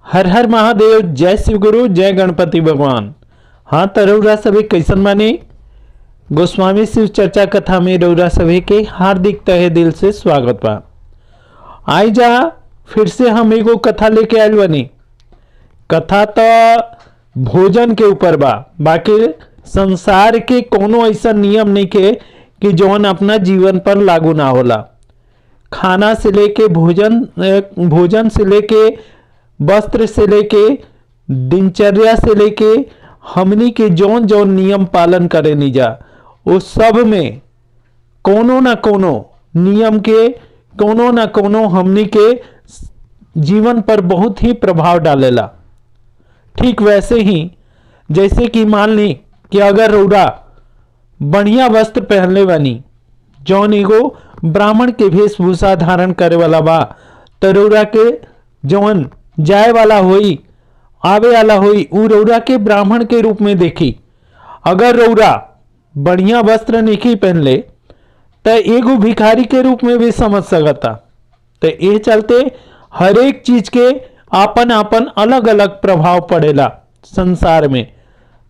हर हर महादेव। जय शिव गुरु, जय गणपति भगवान। हाँ तो रउरा सभी कैसन माने। गोस्वामी शिव चर्चा कथा में रउरा सभी के हार्दिक तहे दिल से स्वागत बा। आई जा फिर से हम एगो कथा लेके आयल बनी। कथा तो भोजन के ऊपर बा, बाकी संसार के कोनो ऐसा नियम नहीं के कि जौन अपना जीवन पर लागू ना होला। खाना से लेके भोजन से लेके वस्त्र से लेके दिनचर्या से लेके हमनी के जौन जौन नियम पालन करे निजा, उस सब में कोनो ना कोनो नियम के कोनो ना कोनो हमनी के जीवन पर बहुत ही प्रभाव डालेला। ठीक वैसे ही जैसे कि मान ली कि अगर रउरा बढ़िया वस्त्र पहनले बानी, जौन एगो ब्राह्मण के वेशभूषा धारण करे वाला बा, तो रउरा के जौन जाए वाला होई आवे वाला होई उ रउरा के ब्राह्मण के रूप में देखी। अगर रउरा बढ़िया वस्त्र नहीं पहनले तो एगो भिखारी के रूप में भी समझ सकता। तो ये चलते हर एक चीज के आपन आपन अलग अलग प्रभाव पड़ेला संसार में।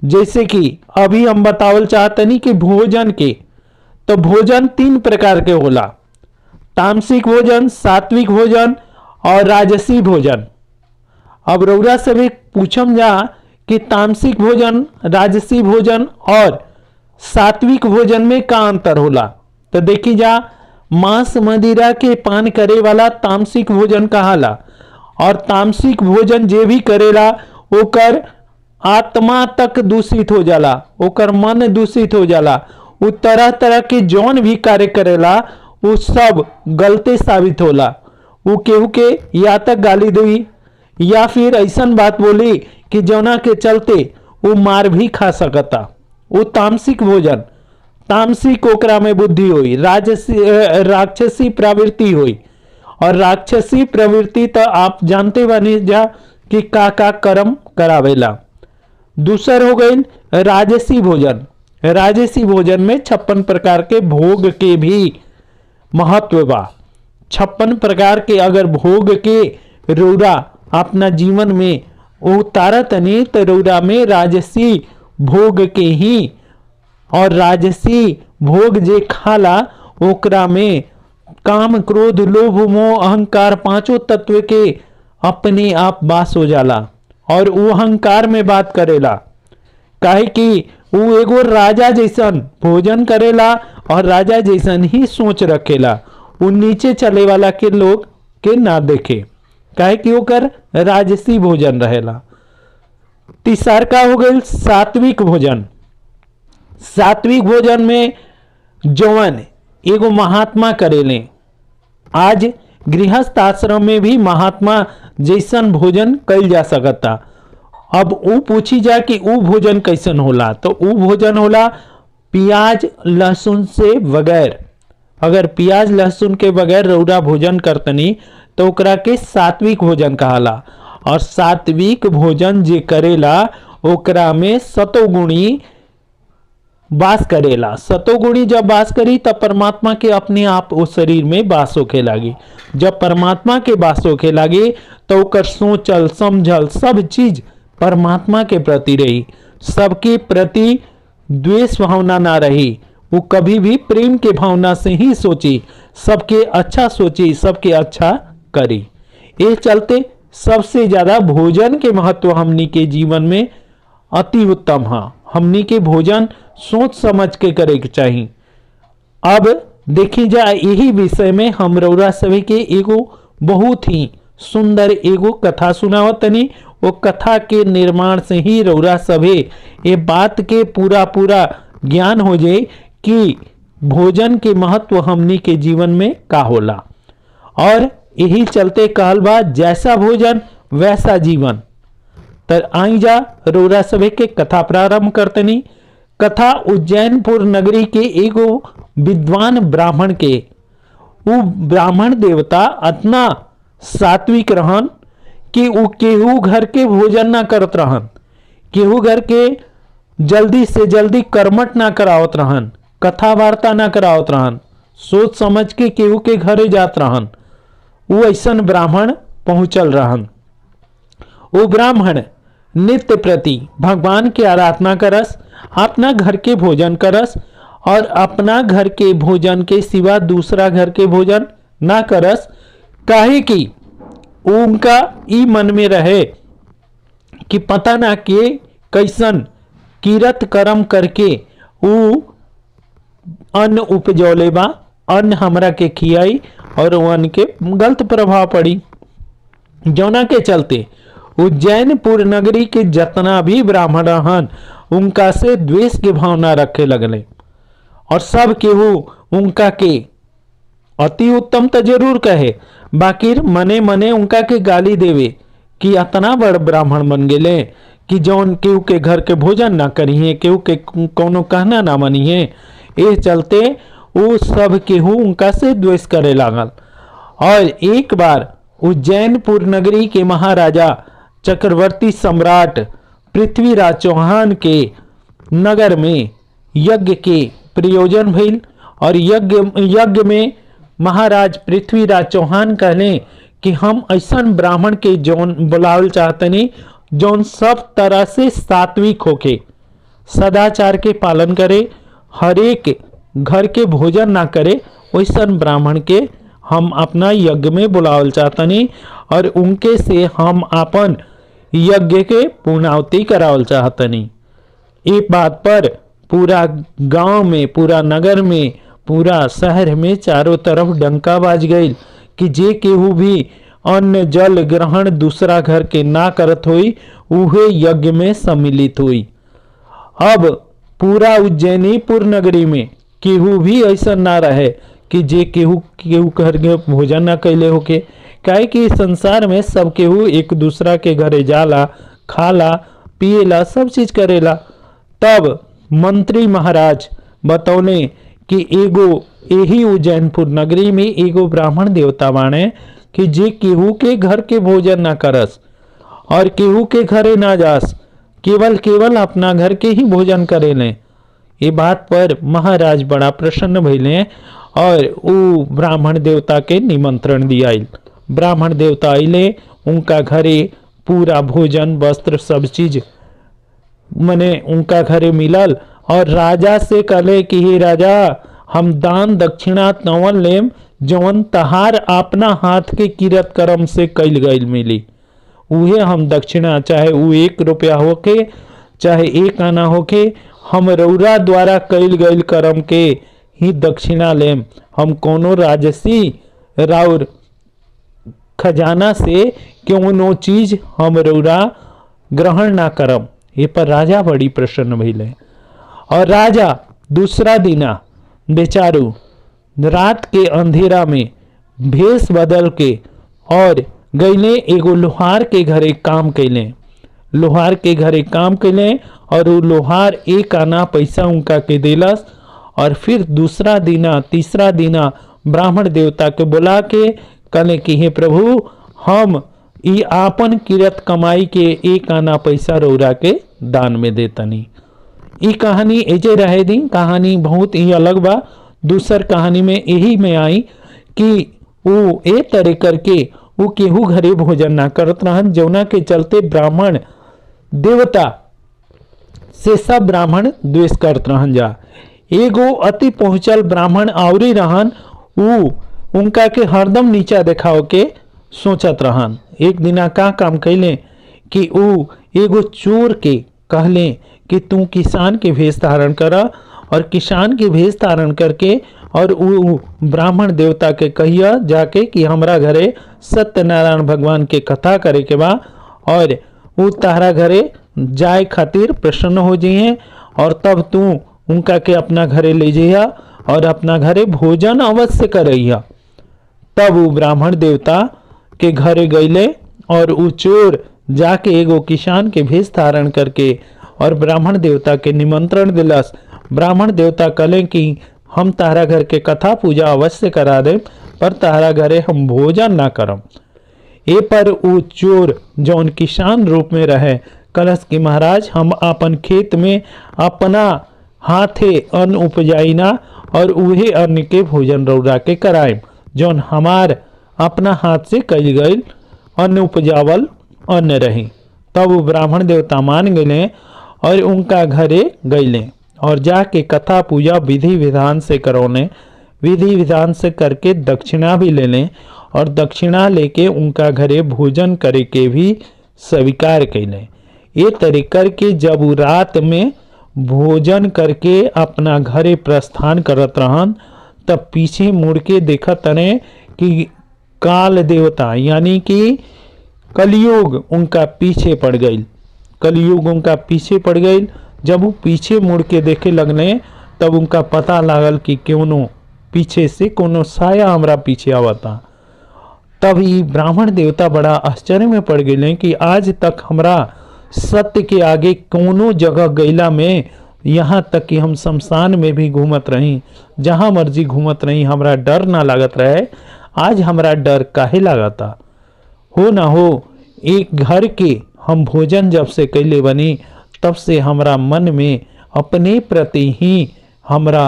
जैसे कि अभी हम बतावल चाहतनी कि भोजन के, तो भोजन 3 प्रकार के होला। तामसिक भोजन, सात्विक भोजन और राजसी भोजन। अब रउरा से भी पूछम जा कि तामसिक भोजन, राजसी भोजन और सात्विक भोजन में का अंतर होला। तो देखी जा, मांस मदिरा के पान करे वाला तामसिक भोजन कहाला, और तामसिक भोजन जे भी करेला ओकर आत्मा तक दूषित हो जाला, ओकर मन दूषित हो जाला। वो तरह तरह के जौन भी कार्य करेला वो सब गलते साबित होला। वो केहू के या तक गाली देई या फिर ऐसन बात बोली कि जौना के चलते वो मार भी खा सकता। वो तामसिक भोजन, तामसिक ओकरा में बुद्धि हुई, राक्षसी प्रवृत्ति हुई। और राक्षसी प्रवृत्ति तो आप जानते बनी जा कि का कर्म करावेला। दूसर हो गई राजसी भोजन। राजसी भोजन में 56 प्रकार के भोग के भी महत्व बा। 56 प्रकार के अगर भोग के रउरा अपना जीवन में उतारतनी तो रउरा में राजसी भोग के ही, और राजसी भोग जे खाला ओकरा में काम, क्रोध, लोभ, मोह, अहंकार पांचों तत्व के अपने आप वास हो जाला। और वो अहंकार में बात करेला, काहे कि वो एगो राजा जैसन भोजन करेला और राजा जैसन ही सोच रखेला। वो नीचे चले वाला के लोग के ना देखे, काहे कि ओकर राजसी भोजन रहेला। तीसर का हो गई सात्विक भोजन। सात्विक भोजन में जौन एगो महात्मा करेले, आज गृहस्थ आश्रम में भी महात्मा जैसन भोजन कइल जा सकता। अब वो पूछी जा कि वो भोजन कैसन होला, तो वो भोजन होला प्याज लहसुन से बगैर। अगर प्याज लहसुन के बगैर रउरा भोजन करतनी तो ओकरा के सात्विक भोजन कहाला। और सात्विक भोजन जे करेला ओकरा में सतोगुणी वास करेला। सतोगुणी जब वास करी तब परमात्मा के अपने आप उस शरीर में वास होखे लागी। जब परमात्मा के वास होखे लागी तो ओकर सोचल समझल सब चीज परमात्मा के प्रति रही, सबके प्रति द्वेष भावना ना रही। वो कभी भी प्रेम के भावना से ही सोची, सबके अच्छा सोची, सबके अच्छा करी। ये चलते सबसे ज्यादा भोजन के महत्व हमनी के जीवन में अति उत्तम है। हमनी के भोजन सोच समझ के करे के चाहिए। अब देखी जाए यही विषय में हम रउरा सभी के एगो बहुत ही सुंदर एगो कथा सुनावतनी। वो कथा के निर्माण से ही रउरा सभी ये बात के पूरा ज्ञान हो जाए कि भोजन के महत्व हमनी के जीवन में का होला। और यही चलते कहल बा जैसा भोजन वैसा जीवन। तो आई जा रउरा सभी के कथा प्रारंभ करतनी। कथा उज्जैनपुर नगरी के एगो विद्वान ब्राह्मण के। वो ब्राह्मण देवता इतना सात्विक रहन कि वो केहू घर के भोजन ना करत रहन, केहू घर के जल्दी से जल्दी कर्मठ ना करावत रहन, कथा वार्ता ना करावत रहन, सोच समझ के केहू के घरे जात रहन। वो ऐसन ब्राह्मण पहुंचल रहन। वो ब्राह्मण नित्य प्रति भगवान की आराधना करस, अपना घर के भोजन करस और अपना घर के भोजन के सिवा दूसरा घर के भोजन ना करस। काहे कि उनका ई मन में रहे कि पता ना के कैसन किरत कर्म करके ऊ अन्न उपजौले बा, अन्न हमरा के खियाई और अन्न के गलत प्रभाव पड़ी। जौना के चलते उज्जैनपुर नगरी के जितना भी ब्राह्मण हन उनका से द्वेष के भावना रखे लगले और सब केहू उनका के अति उत्तम तो जरूर कहे, बाकी मने मने उनका के गाली देवे कि इतना बड़ ब्राह्मण बन गए कि जौन केहू के घर के भोजन ना करिए, केहू के कोनो कहना ना मनिए। ये चलते वो सब केहू उनका से द्वेष करे लागल। और एक बार उज्जैनपुर नगरी के महाराजा चक्रवर्ती सम्राट पृथ्वीराज चौहान के नगर में यज्ञ के प्रयोजन भइल और यज्ञ में महाराज पृथ्वीराज चौहान कहले कि हम ऐसा ब्राह्मण के जौन बुलावल चाहतनी जौन सब तरह से सात्विक होके सदाचार के पालन करे, हर एक घर के भोजन ना करे, वैसा ब्राह्मण के हम अपना यज्ञ में बुलावल चाहतनी और उनके से हम अपन यज्ञ के पूर्णाहुति करावल चाहतनी। एक बात पर पूरा गांव में, पूरा नगर में, पूरा शहर में चारों तरफ डंका बाज गई कि जे केहू भी अन्न जल ग्रहण दूसरा घर के ना करत हुई उहे यज्ञ में सम्मिलित हुई। अब पूरा उज्जैनीपुर नगरी में केहू भी ऐसा ना रहे कि जे केहू घर के भोजन ना कैले होके। काहे कि संसार में सब केहू एक दूसरा के घरे जाला, खाला, पिएला, सब चीज करेला। तब मंत्री महाराज बतौले कि एगो यही उज्जैनपुर नगरी में एगो ब्राह्मण देवता बाणे कि जे केहू के घर के भोजन ना करस और केहू के घरे ना जास, केवल अपना घर के ही भोजन करेले। ये बात पर महाराज बड़ा प्रसन्न भइले और वो ब्राह्मण देवता के निमंत्रण दिया। ब्राह्मण देवता आइले, उनका घरे पूरा भोजन वस्त्र सब चीज मने उनका घरे मिलल और राजा से कहले कि हे राजा, हम दान दक्षिणा तवन लेम जवन तहार अपना हाथ के किरत कर्म से कैल गईल मिली, उहे हम दक्षिणा, चाहे वो 1 रुपया होके चाहे 1 आना होके, हम रौरा द्वारा कैल गईल कर्म के ही दक्षिणा लेम। हम कोनो राजसी राउर खजाना से क्यों चीज हम रौरा ग्रहण ना करम। ये पर राजा बड़ी प्रसन्न भइले और राजा दूसरा दिना बेचारू रात के अंधेरा में भेष बदल के और गईले एगो लोहार के घरे काम कैले। लोहार के घरे काम कैले और वो लोहार 1 आना पैसा उनका के देलस और फिर दूसरा दिना तीसरा दिना ब्राह्मण देवता के बुला के कहले कि हे प्रभु, हम ई आपन किरत कमाई के 1 आना पैसा रौरा के दान में देतनी। ई कहानी एजे रहे दी, कहानी बहुत ही अलग बा। दूसर कहानी में यही में आई कि वो ए तरह करके वो केहू घरे भोजन ना करत रहन, जौना के चलते ब्राह्मण देवता से सब ब्राह्मण द्वेष करत रहन जा। एगो अति पहुंचल ब्राह्मण आवरी रहन, वो उनका के हरदम नीचा दिखाओ के सोचत रहन। एक दिना का काम कैले कि वो एगो चोर के कहले कि तू किसान के भेष धारण करा और किसान के भेष धारण करके और वो ब्राह्मण देवता के कहिया जाके कि हमरा घरे सत्यनारायण भगवान के कथा करे के बा और वो तारा घरे जाए खातिर प्रसन्न हो जाइए और तब तू उनका के अपना घरे ले जाइया और अपना घरे भोजन अवश्य करैया। तब वो ब्राह्मण देवता के घरे गईले और वो चोर जाके एगो किसान के भेष धारण करके और ब्राह्मण देवता के निमंत्रण दिलस। ब्राह्मण देवता कहले कि हम तारा घर के कथा पूजा अवश्य करा दे, पर तारा घरे हम भोजन ना करम। ए पर वो चोर जौन किसान रूप में रहे कलश कि महाराज, हम अपन खेत में अपना हाथे अन्न उपजाइना और उहे अन्न के भोजन रौरा के कराएम, जौन हमार अपना हाथ से कल गई अन्न उपजावल अन्न रही। तब वो ब्राह्मण देवता मान गए और उनका घरे गईले और जाके कथा पूजा विधि विधान से करौने। विधि विधान से करके दक्षिणा भी ले लें और दक्षिणा लेके उनका घरे भोजन करे के भी स्वीकार कैले। ये तरीकर के जब वो रात में भोजन करके अपना घरे प्रस्थान करत रहन तब पीछे मुड़ के देखत रहे कि काल देवता यानी कि कलयुग उनका पीछे पड़ गई। कलयुग उनका पीछे पड़ गई। जब वो पीछे मुड़ के देखे लगने तब उनका पता लागल कि क्यों पीछे से कोनो साया हमरा पीछे आवता। तब ये ब्राह्मण देवता बड़ा आश्चर्य में पड़ गए कि आज तक हमरा सत्य के आगे कोनो जगह गैला में, यहाँ तक कि हम शमशान में भी घूमत रही, जहाँ मर्जी घूमत रही, हमरा डर ना लागत रहे। आज हमरा डर काहे लागता? हो ना हो एक घर के हम भोजन जब से कैले बनी तब से हमरा मन में अपने प्रति ही हमरा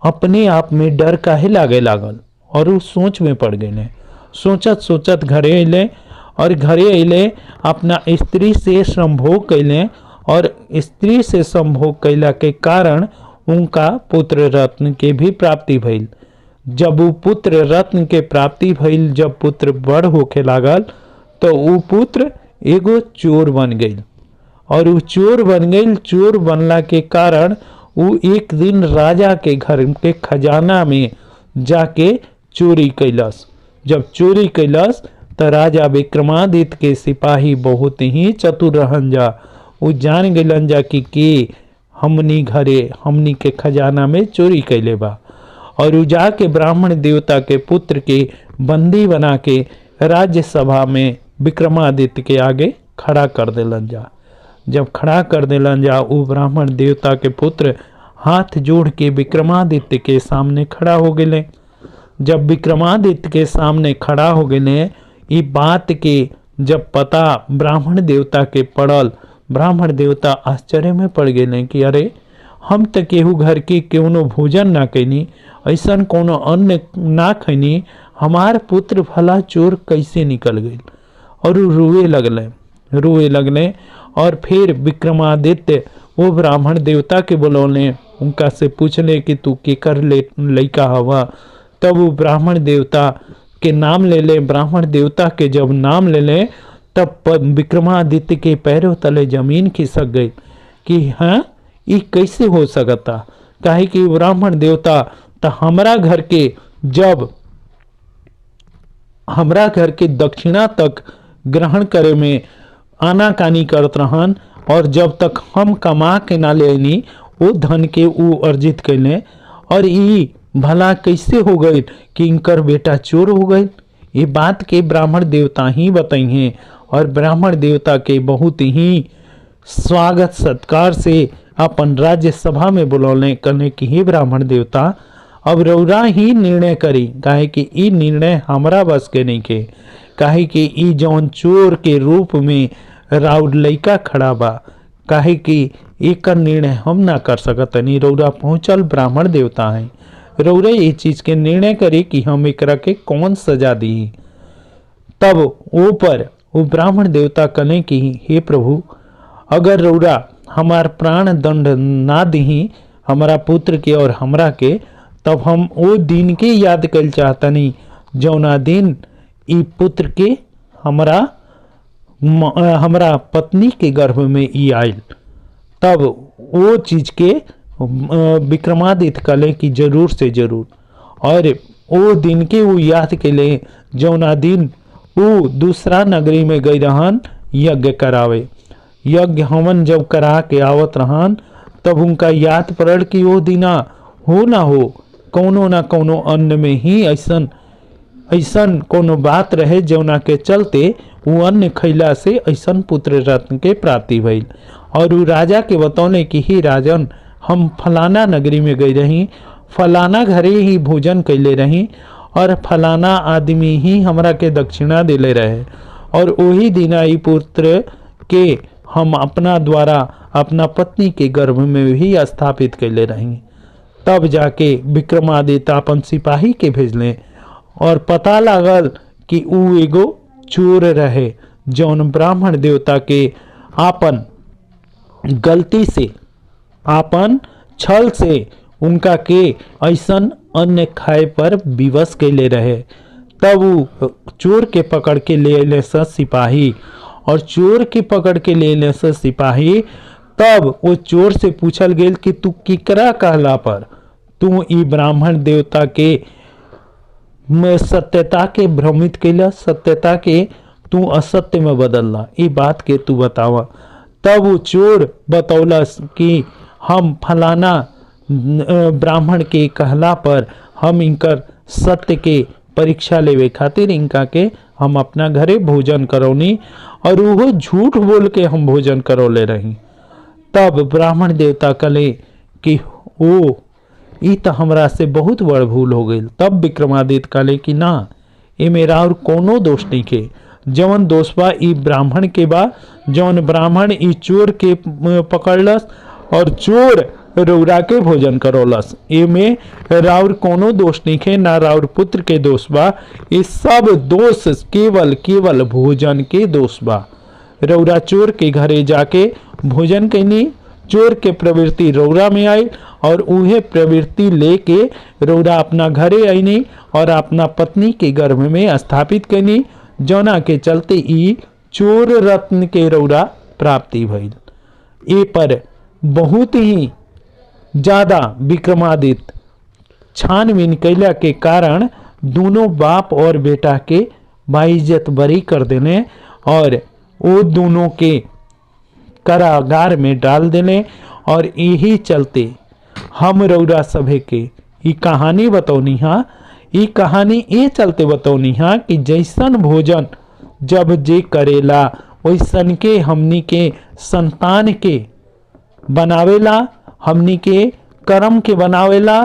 अपने आप में डर काहे लागे लागल। और वो सोच में पड़ गए। सोचत सोचत घरे अले और घरे अले अपना स्त्री से संभोग कैले और स्त्री से संभोग कैला के कारण उनका पुत्र रत्न के भी प्राप्ति भइल। जब वो पुत्र रत्न के प्राप्ति भइल, जब पुत्र बड़ होके लागल तो वो पुत्र एगो चोर बन गई और वो चोर बन गई। चोर बनला के कारण वो एक दिन राजा के घर के खजाना में जाके चोरी कैलस। जब चोरी कैलस तो राजा विक्रमादित्य के सिपाही बहुत ही चतुर रहन जा। वो जान गलन जा कि हमनी घरे हमनी के खजाना में चोरी कैले बा और वो जाके ब्राह्मण देवता के पुत्र के बंदी बना के राज्यसभा में विक्रमादित्य के आगे खड़ा कर देलन जा। जब खड़ा कर देलन जा वो ब्राह्मण देवता के पुत्र हाथ जोड़ के विक्रमादित्य के सामने खड़ा हो गए। जब विक्रमादित्य के सामने खड़ा हो गए, ये बात के जब पता ब्राह्मण देवता के पड़ल, ब्राह्मण देवता आश्चर्य में पड़ गए कि अरे हम तो केहू घर के कोनो भोजन ना कैनी, ऐसा कोनो अन्न ना खैनी, हमार पुत्र भला चोर कैसे निकल गई। और रोए लगले और फिर विक्रमादित्य वो ब्राह्मण देवता के बुलौले, उनका से पूछले कि तू केकर लइका हवा। तब वो ब्राह्मण देवता के नाम ले ले। ब्राह्मण देवता के जब नाम ले ले तब विक्रमादित्य के पैरों तले जमीन खिसक गई कि हाँ ये कैसे हो सकता। काहे कि ब्राह्मण देवता तो हमरा घर के जब हमरा घर के दक्षिणा तक ग्रहण करे में आनाकानी करत रहन और जब तक हम कमा के ना लेनी वो धन के वो अर्जित कैले। और ये भला कैसे हो गए कि इनकर बेटा चोर हो गए। ये बात के ब्राह्मण देवता ही बताई हैं और ब्राह्मण देवता के बहुत ही स्वागत सत्कार से अपन राज्यसभा में बुलौले करने की ही ब्राह्मण देवता अब रौरा ही निर्णय करी। काहे कि ई निर्णय हमरा बस के नहीं के। काहे कि ई जौन चोर के रूप में राउर लइका खड़ा बा, काहे कि एक निर्णय हम ना कर सकत नहीं। रौरा पहुंचल ब्राह्मण देवता है, रौरा ये चीज के निर्णय करे कि हम एकरा के कौन सजा दी। तब ऊपर वो ब्राह्मण देवता कने कि हे प्रभु, अगर रौरा हमार प्राण दंड ना दी हमारा पुत्र के और हमरा के, तब हम वो दिन के याद कर चाहतनी जौना दिन ई पुत्र के हमरा पत्नी के गर्भ में ई आयल। तब वो चीज के विक्रमादित्य कले की जरूर से जरूर और वो दिन के वो याद के ले जौना दिन वो दूसरा नगरी में गई रहन यज्ञ करावे। यज्ञ हवन जब करा के आवत रहन तब उनका याद पड़ल कि वो दिना हो ना हो कोनो ना कोनो अन्न में ही ऐसन कोनो बात रहे जौना के चलते वो अन्न खैला से ऐसन पुत्र रत्न के प्राप्ति भइल। और वो राजा के बतौले कि ही राजन, हम फलाना नगरी में गई रही, फलाना घरे ही भोजन कैले रही और फलाना आदमी ही हमरा के दक्षिणा दिले रहे और वही दिना ई पुत्र के हम अपना द्वारा अपना पत्नी के गर्भ में भी स्थापित कैले रही। तब जाके विक्रमादित्य अपन सिपाही के भेजले और पता लागल कि ऊ एगो चोर रहे जौन ब्राह्मण देवता के आपन गलती से, आपन छल से उनका के ऐसन अन्न खाए पर विवश कैले रहे। तब वो चोर के पकड़ के ले ले सिपाही, और चोर के पकड़ के ले ले सिपाही। तब वो चोर से पूछल गेल कि तू किकरा कहला पर तू ई ब्राह्मण देवता के सत्यता के भ्रमित कैला, सत्यता के तू असत्य में बदलला, ई बात के तू बतावा। तब वो चोर बतौलस कि हम फलाना ब्राह्मण के कहला पर हम इनकर सत्य के परीक्षा लेवे खातिर इनका के हम अपना घरे भोजन करौनी, और वो झूठ बोल के हम भोजन करौले रही। तब ब्राह्मण देवता कले कि ओ ई तो हमरा से बहुत बड़ भूल हो गई। तब विक्रमादित्य कले कि ना, ये मेरा और कोनो दोष नहीं के, जवन दोष बा ई ब्राह्मण के बा, जवन ब्राह्मण ई चोर के पकड़लस और चोर रौरा के भोजन करौलस, एमे राउर कोनो दोष नहीं है, ना राउर पुत्र के दोष बा, ये सब दोष केवल भोजन के दोष बा। रौरा चोर के घरे जाके भोजन कैनी, चोर के प्रवृत्ति रौरा में आई, और उहे प्रवृत्ति लेके रौरा अपना घरे आईनी और अपना पत्नी के गर्भ में स्थापित कैनी, जौना के चलते ई चोर रत्न के रौरा प्राप्ति भइल। ए पर बहुत ही ज्यादा विक्रमादित्य छानबीन कैला के कारण दोनों बाप और बेटा के बाइज्जत बरी कर देने, और वो दोनों के कारागार में डाल देने। और यही चलते हम रौरा सभे के ये कहानी बतौनी हा, ये कहानी ये चलते बतौनी हा कि जैसन भोजन जब जे करेला वैसन के हमनी के संतान के बनावेला, हमनी के कर्म के बनावेला,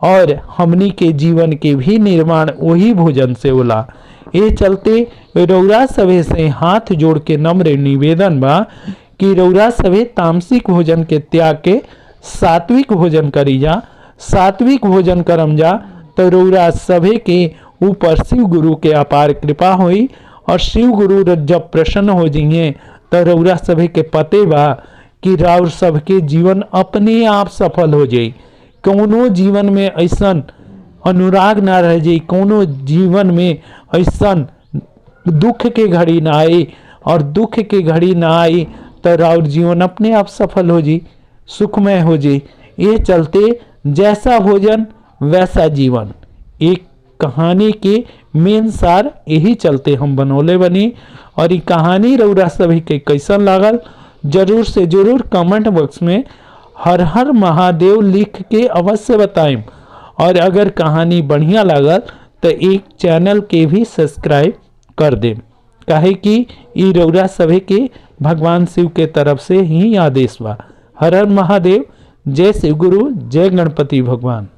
और हमनी के जीवन के भी निर्माण वही भोजन से होला। ये चलते रौरा सभे से हाथ जोड़ के नम्र निवेदन बा कि रौरा सभे तामसिक भोजन के त्याग के सात्विक भोजन करी जा। सात्विक भोजन करम जा तो रौरा सभे के ऊपर शिव गुरु के अपार कृपा हुई, और शिव गुरु जब प्रसन्न हो जाइए तो रौरा सभे के पते बा कि राउर सबके जीवन अपने आप सफल हो जाए। कौनो जीवन में ऐसन अनुराग ना रह जाए, कौनो जीवन में ऐसन दुख के घड़ी ना आए, और दुख के घड़ी ना आई तो राउर जीवन अपने आप सफल हो जाए, सुखमय हो जाए। ये चलते जैसा भोजन वैसा जीवन, एक कहानी के मेन सार यही चलते हम बनौले बनी। और ये कहानी रौरा सभी के कैसन लागल जरूर से जरूर कमेंट बॉक्स में हर हर महादेव लिख के अवश्य बताएं। और अगर कहानी बढ़िया लागल तो एक चैनल के भी सब्सक्राइब कर दें, काहे कि ये रौरा सभी के भगवान शिव के तरफ से ही आदेश बा। हर हर महादेव, जय शिव गुरु, जय गणपति भगवान।